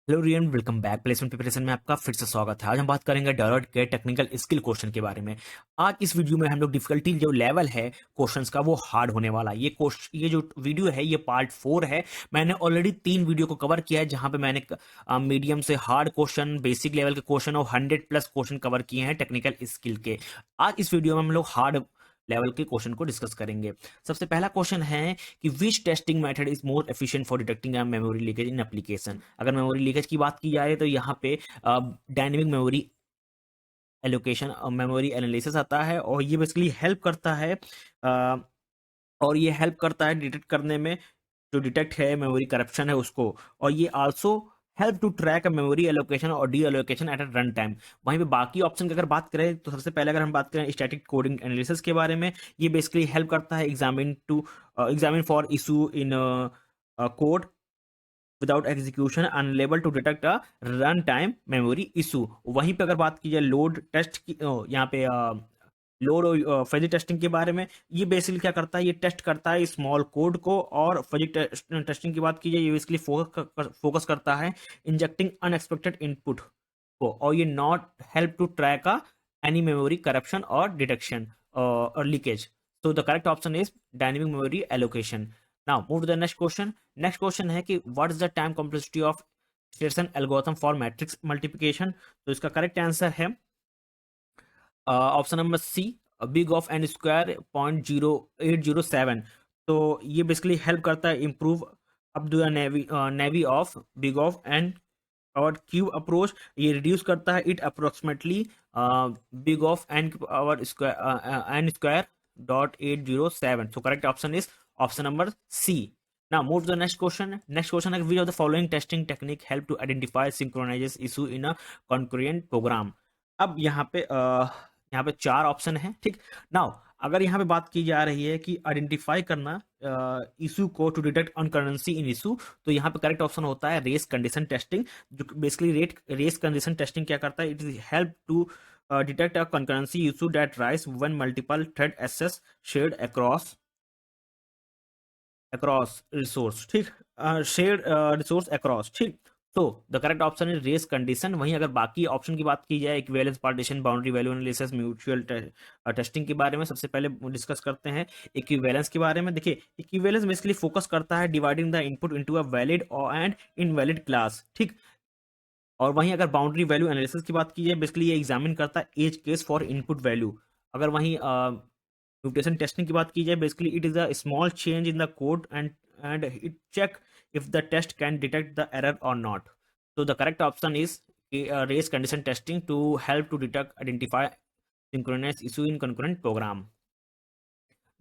Hello rayon, welcome back. Placement preparation में आपका फिर से स्वागत है। आज हम बात करेंगे डेलोइट के टेक्निकल स्किल क्वेश्चन के बारे में। आज इस वीडियो में हम लोग डिफिकल्टी जो लेवल है क्वेश्चंस का वो हार्ड होने वाला है। ये जो वीडियो है ये पार्ट 4 है। मैंने ऑलरेडी 3 वीडियो को कवर किया है जहां पे मैंने मीडियम से हार्ड क्वेश्चन, बेसिक लेवल के क्वेश्चन और 100+ क्वेश्चन कवर किए हैं टेक्निकल स्किल के। आज इस वीडियो में हम लोग हार्ड लेवल के क्वेश्चन को डिस्कस करेंगे। सबसे पहला क्वेश्चन है कि which testing method is more efficient for detecting memory leakage in application. अगर मेमोरी लीकेज की बात की जाए तो यहाँ पे डायनेमिक मेमोरी एलोकेशन और मेमोरी एनालिसिस आता है, और ये बेसिकली हेल्प करता है डिटेक्ट करने में, जो डिटेक्ट है मेमोरी करप्शन है उसको। और ये also help to track memory allocation और deallocation at a run time. वहीं पे बाकी ऑप्शन की अगर बात करें तो सबसे पहले अगर हम बात करें स्टैटिक कोडिंग एनालिसिस के बारे में, ये बेसिकली हेल्प करता है examine for issue in code without execution unable to detect a run time memory issue. वहीं पे अगर बात की जाए लोड टेस्ट की, यहाँ पे लोड और फजी टेस्टिंग के बारे में, ये बेसिकली क्या करता है, ये टेस्ट करता है स्मॉल कोड को। और फजी टेस्टिंग की बात की जाए, ये बेसिकली फोकस करता है इंजेक्टिंग अनएक्सपेक्टेड इनपुट को, और ये not help to track any memory corruption और डिटेक्शन और लीकेज। तो the correct option is dynamic memory allocation. Now move to the next question. Next question है कि what is the time complexity of Strassen algorithm for matrix multiplication. तो इसका correct answer है option number C, big of n square 0.0807। तो ये basically help करता है improve up to naive of big of N और क्यूब अप्रोच। ये reduce करता है it approximately big of n square .807। So correct option is option number C. Now move to the next question. Next question है, which of the following testing technique help to identify synchronizes issue in a concurrent program। अब यहाँ पे 4 option है, ठीक। Now अगर यहाँ पे बात की जा रही है कि आइडेंटिफाई करना इशू को to detect concurrency in issue, तो यहाँ पे करेक्ट ऑप्शन होता है रेस कंडीशन टेस्टिंग। जो बेसिकली रेस कंडीशन टेस्टिंग क्या करता है, it is help to detect a concurrency issue that rise when multiple thread access shared across resource, ठीक। शेयर्ड रिसोर्स अक्रॉस, ठीक। तो the correct option is race condition. वहीं अगर बाकी ऑप्शन की बात की जाए, equivalence partition, boundary value analysis, mutual testing के बारे में, सबसे पहले डिस्कस करते हैं इक्विवेलेंस के बारे में। देखिए, इक्विवेलेंस बेसिकली फोकस करता है dividing the input into a valid and invalid class, ठीक। और वहीं अगर बाउंड्री वैल्यू एनालिसिस की बात की जाए, बेसिकली ये एग्जामिन करता है edge case for input value. अगर वहीं म्यूटेशन टेस्टिंग की बात की जाए, basically it is a small change in the code and it check if the test can detect the error or not. So the correct option is race condition testing to help to identify synchronous issue in concurrent program.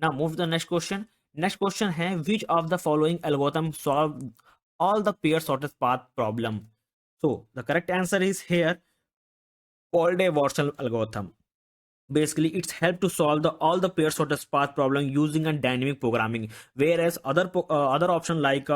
Now move to the next question. Next question है, which of the following algorithm solve all the pair shortest path problem? So the correct answer is here Paul-Warshall algorithm. Basically it's help to solve all the pair shortest path problem using a dynamic programming, whereas other option like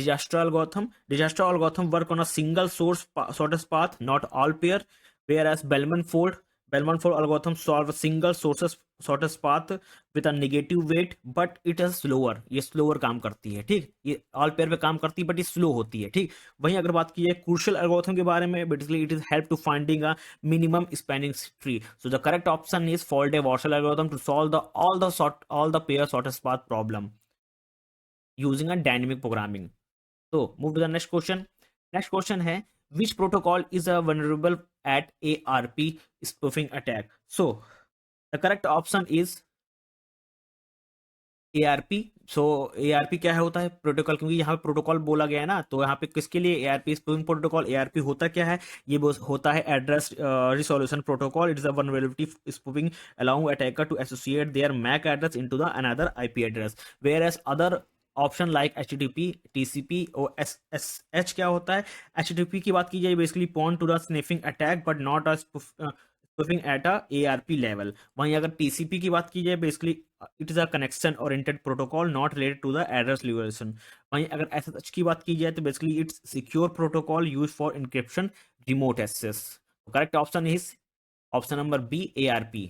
disaster algorithm work on a single shortest path, not all pair, whereas Bellman-Fold algorithm solve a single shortest path with a negative weight, but it is slower। ये slower काम करती है, ठीक। ये all pair पे काम करती है but ये slow होती है, ठीक। वहीं अगर बात की जाए क्रूशियल एल्गोरिथम के बारे में, basically it is help to finding a minimum spanning tree. So the correct option is Faraday-Warshall algorithm to solve all the pair shortest path problem using a dynamic programming. So move to the next question. Next question है, which protocol is a vulnerable at ARP spoofing attack? So the correct option is ARP। So ARP क्या है, होता है protocol, क्योंकि यहाँ पे protocol बोला गया है ना, तो यहाँ पे किसके लिए ARP स्पूफिंग प्रोटोकॉल। ARP होता क्या है, ये होता है address resolution protocol. It is a vulnerability spoofing allowing attacker to associate their MAC address into the another IP एड्रेस, where as other option like HTTP, TCP और SSH क्या होता है। HTTP की बात की जाए, basically prone to the sniffing attack but not a spoofing at a ARP level. वहीं अगर TCP की बात की जाए, basically it is a connection oriented protocol not related to the address liberation. वहीं अगर SSH की बात की जाए, तो basically it's secure protocol use for encryption remote access. Correct option is option number B, ARP।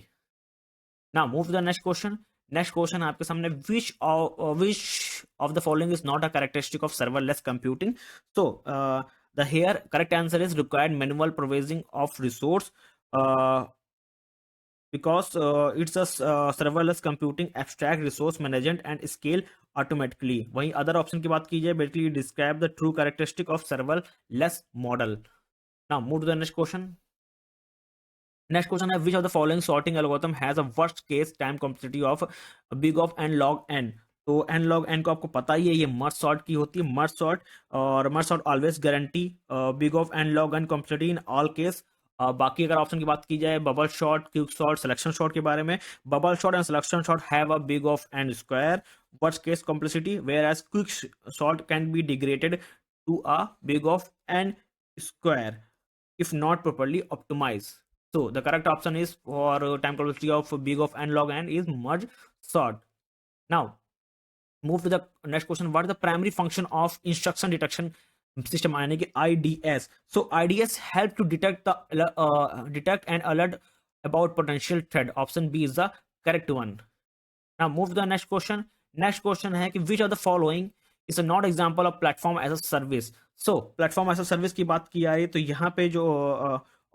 Now move to the next question. Next question आपके सामने, which of the following is not a characteristic of serverless computing. तो The here correct answer is required manual provisioning of resource, uh, because it's a serverless computing, abstract resource management and scale automatically. वहीं other option की बात की जाए, basically describe the true characteristic of serverless model. Now move to the next question. Next question है, which of the following sorting algorithm has a worst case time complexity of big of n log n? तो n log n को आपको पता ही है, ये merge sort की होती है, मर्ज सॉर्ट, और merge sort always guarantee big of n log n complexity इन ऑल केस. बाकी अगर ऑप्शन की बात की जाए, bubble sort, quick sort, selection sort के बारे में, bubble sort and selection sort have a big of n square worst case complexity, where as quick sort can be degraded to a big of n square if not properly optimized. So the correct option is for time complexity of big of n log n is merge sort. Now move to the next question. What is the primary function of instruction detection system, यानी कि IDS? So IDS help to detect and alert about potential threat. Option B is the correct one. Now move to the next question. Next question है कि which of the following is a not example of platform as a service? So platform as a service की बात की जा रही है, तो यहाँ पे जो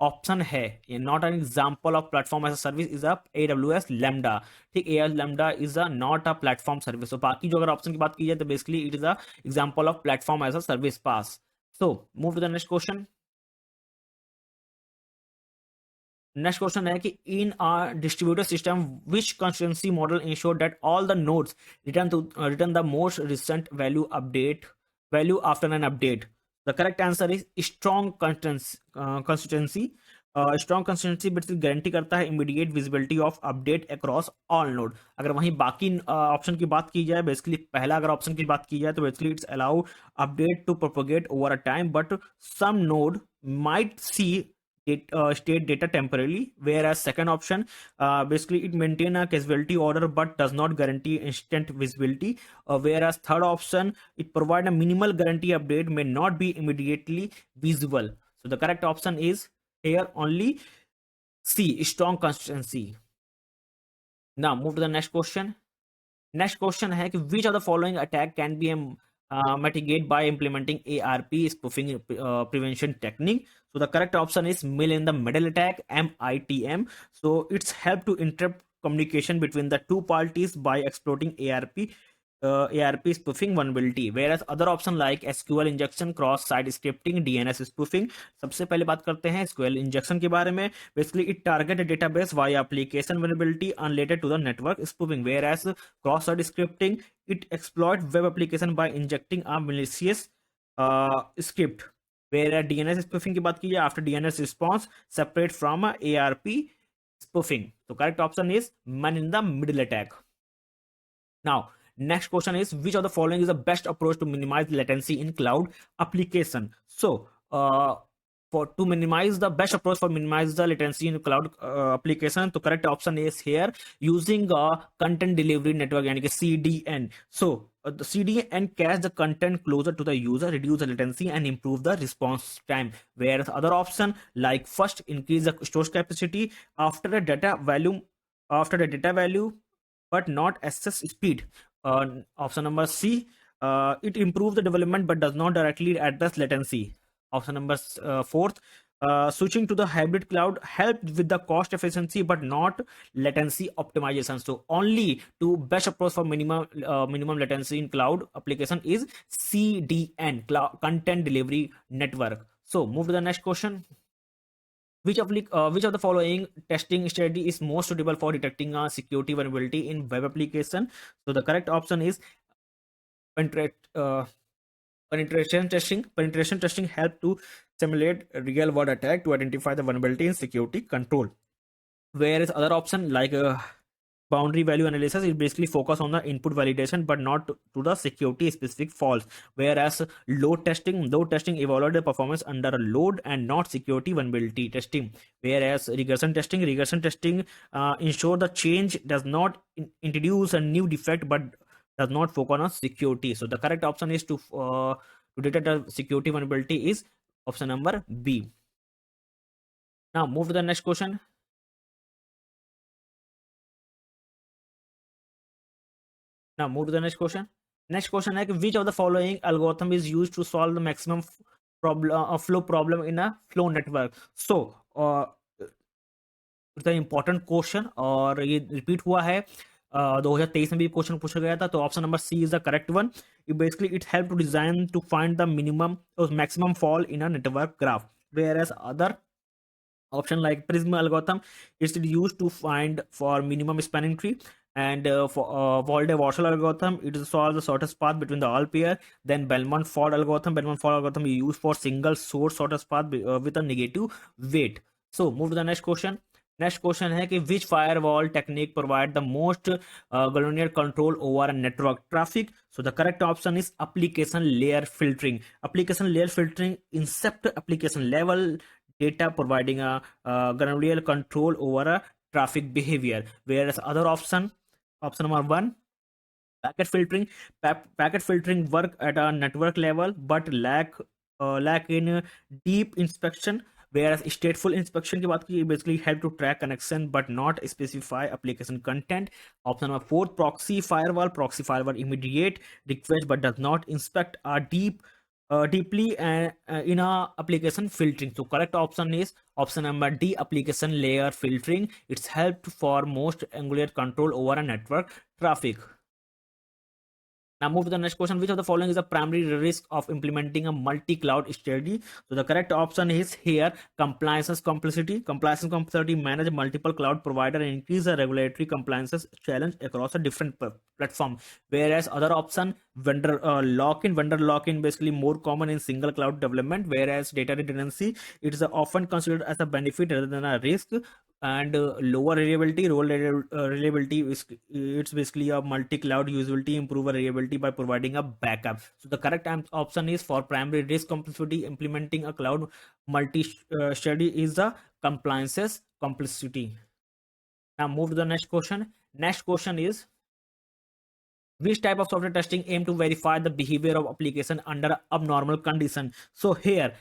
ऑप्शन है, ये not an example of platform as a service is a AWS Lambda. ठीक, AWS Lambda is a not a platform service. तो बाकी जो अगर ऑप्शन की बात की जाए तो basically it is a example of platform as a service PaaS. So move to the next question. Next question है कि in our distributor system which consistency model ensure that all the nodes return the most recent value after an update. The correct answer is strong consistency. Strong consistency basically guarantee करता है immediate visibility of update across all node. अगर वहीं बाकी option की बात की जाए, basically पहला अगर ऑप्शन की बात की जाए तो basically it's allow update to propagate over a time, but some node might see state data temporarily, whereas second option, basically it maintain a causality order but does not guarantee instant visibility, whereas third option, it provide a minimal guarantee update may not be immediately visible. So the correct option is here only C, strong consistency. Now move to the next question. Next question है कि which of the following attack can be mitigate by implementing ARP spoofing prevention technique? So the correct option is mill in the middle attack, MITM. So it's help to interrupt communication between the two parties by exploiting ARP spoofing vulnerability, whereas other option like SQL injection, cross site scripting, DNS spoofing. सबसे पहले बात करते हैं SQL injection के बारे में. Basically it target a database via application vulnerability unrelated to the network spoofing, whereas cross site scripting, it exploit web application by injecting a malicious script. Whereas DNS spoofing की बात की जाए, after DNS response separate from ARP spoofing. So correct option is man in the middle attack. Now, next question is which of the following is the best approach to minimize latency in cloud application? So, for to minimize the best approach for minimize the latency in cloud application, the correct option is here using a content delivery network, यानी कि CDN. So, the CDN cache the content closer to the user, reduce the latency and improve the response time. Whereas other option like first increase the storage capacity after the data value but not access speed. Option number C, it improves the development but does not directly address latency. Option number fourth, switching to the hybrid cloud helped with the cost efficiency but not latency optimization. So only to best approach for minimum latency in cloud application is CDN, cloud content delivery network. So move to the next question. Which of the following testing strategy is most suitable for detecting a security vulnerability in web application? So the correct option is penetrate, penetration testing. Penetration testing help to simulate real world attack to identify the vulnerability in security control. Whereas other option like boundary value analysis is basically focus on the input validation but not to the security specific faults, whereas load testing evaluate the performance under a load and not security vulnerability testing, whereas regression testing ensure the change does not introduce a new defect but does not focus on security. So the correct option is to detect a security vulnerability is option number B. Now move to the next question. Now move to the next question. Next question है कि which of the following algorithm is used to solve the maximum flow problem in a flow network. So it's important question और ये repeat हुआ है 2023 में भी question पूछा गया था. तो option number C is the correct one. It basically it help to design to find the minimum maximum flow in a network graph, where as other option like prism algorithm is used to find for minimum spanning tree, and for Walde-Warshall algorithm it is solve the shortest path between the all pair. Then Belmont-Ford algorithm is used for single source shortest path with a negative weight. So move to the next question. Next question है कि which firewall technique provide the most granular control over a network traffic. So the correct option is application layer filtering. Application layer filtering inspect application level data providing a granular control over a traffic behavior, whereas other option number one, packet filtering. Packet filtering work at a network level but lack in deep inspection, whereas stateful inspection की बात की basically help to track connection but not specify application content. Option number four, proxy firewall immediate request but does not inspect a deeply in a application filtering. So correct option is option number D, application layer filtering. It's helped for most angular control over a network traffic. Now move to the next question. Which of the following is the primary risk of implementing a multi-cloud strategy? So the correct option is here compliance complexity. Compliance complexity manage multiple cloud provider and increase the regulatory compliances challenge across a different platform. Whereas other option vendor lock-in. Vendor lock-in basically more common in single cloud development. Whereas data redundancy, it is often considered as a benefit rather than a risk. And lower reliability, reliability is it's basically a multi-cloud usability, improve reliability by providing a backup. So the correct option is for primary risk complexity. Implementing a cloud multi study is the compliances complexity. Now move to the next question. Next question is, which type of software testing aim to verify the behavior of application under abnormal condition? So here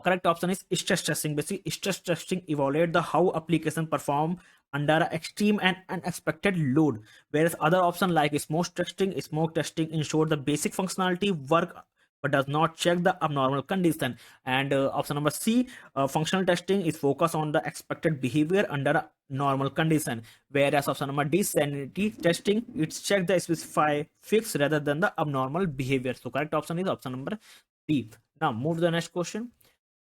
correct option is stress testing. Basically, stress testing evaluate the how application perform under extreme and unexpected load. Whereas other option like smoke testing ensure the basic functionality work but does not check the abnormal condition. And option number C, functional testing is focused on the expected behavior under a normal condition. Whereas option number D, sanity testing, it's check the specified fix rather than the abnormal behavior. So correct option is option number B. Now move to the next question.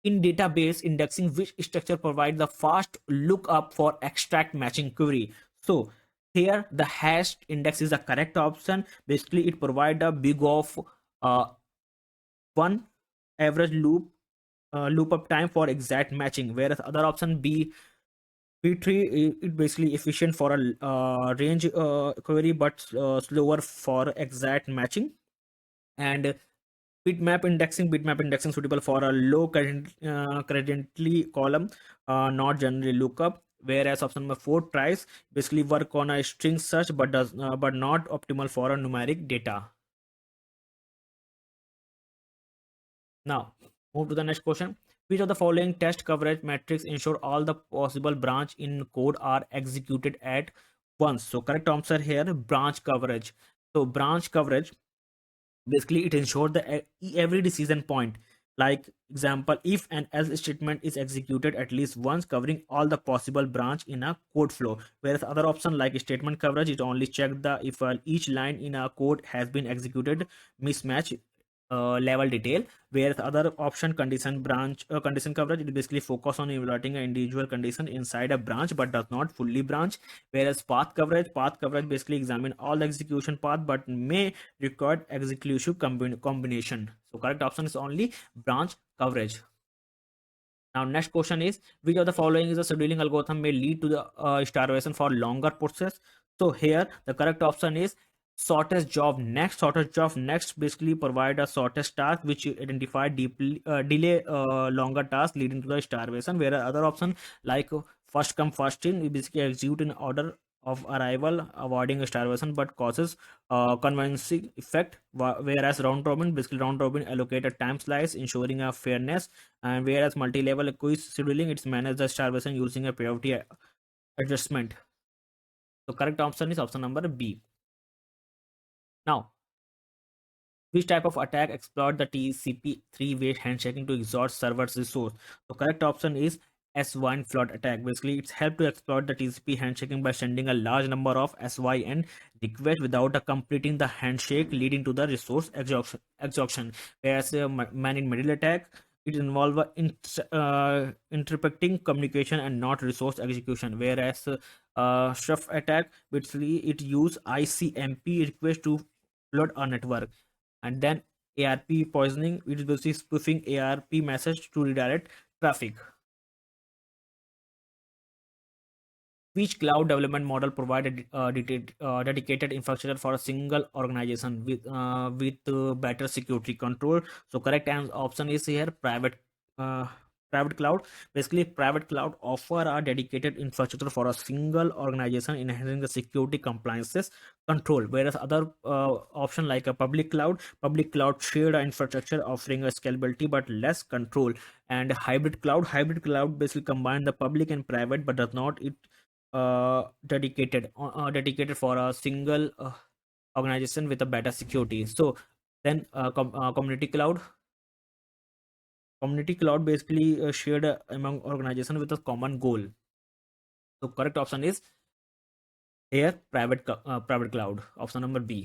In database indexing, which structure provide the fast lookup for extract matching query? So here the hash index is the correct option. Basically it provide a big of uh, one average loop up time for exact matching, whereas other option B3 it basically efficient for a range query but slower for exact matching. And bitmap indexing suitable for a low currently column, not generally lookup. Whereas option number 4 tries basically work on a string search but not optimal for a numeric data. Now move to the next question. Which of the following test coverage metrics ensure all the possible branch in code are executed at once? So correct answer here, branch coverage. So branch coverage basically it ensures that every decision point, like example if an else statement is executed at least once, covering all the possible branch in a code flow. Whereas other option like statement coverage, it only check the if each line in a code has been executed mismatch level detail. Whereas other option condition coverage, it basically focus on evaluating an individual condition inside a branch but does not fully branch. Whereas path coverage basically examine all the execution path but may require execution combination. So correct option is only branch coverage. Now next question is, which of the following is a scheduling algorithm may lead to the starvation for longer process? So here the correct option is shortest job next basically provide a shortest task which identify deeply delay longer task leading to the starvation. Whereas other option like first come first in, we basically execute in order of arrival avoiding starvation but causes conveniencing effect. Whereas round robin allocate a time slice ensuring a fairness. And whereas multi-level quiz scheduling, it's manage the starvation using a priority adjustment. So correct option is option number B. Now Which type of attack exploit the TCP three-way handshaking to exhaust server's resource? The correct option is SYN flood attack. Basically, it's helped to exploit the TCP handshaking by sending a large number of SYN requests without completing the handshake, leading to the resource exhaustion. Whereas man-in-middle attack, it involves interpreting communication and not resource execution. Whereas Chef attack, basically, it use ICMP request to flood a network. And then ARP poisoning, which is basically spoofing ARP message to redirect traffic. Which cloud development model provided dedicated infrastructure for a single organization with better security control? So correct option is here uh, private cloud. Basically, private cloud offer a dedicated infrastructure for a single organization, enhancing the security compliances control. Whereas other option like a public cloud shared infrastructure offering a scalability but less control. And hybrid cloud basically combine the public and private but does not it dedicated for a single organization with a better security. So then community cloud basically shared among organization with a common goal. So correct option is here private cloud, option number B.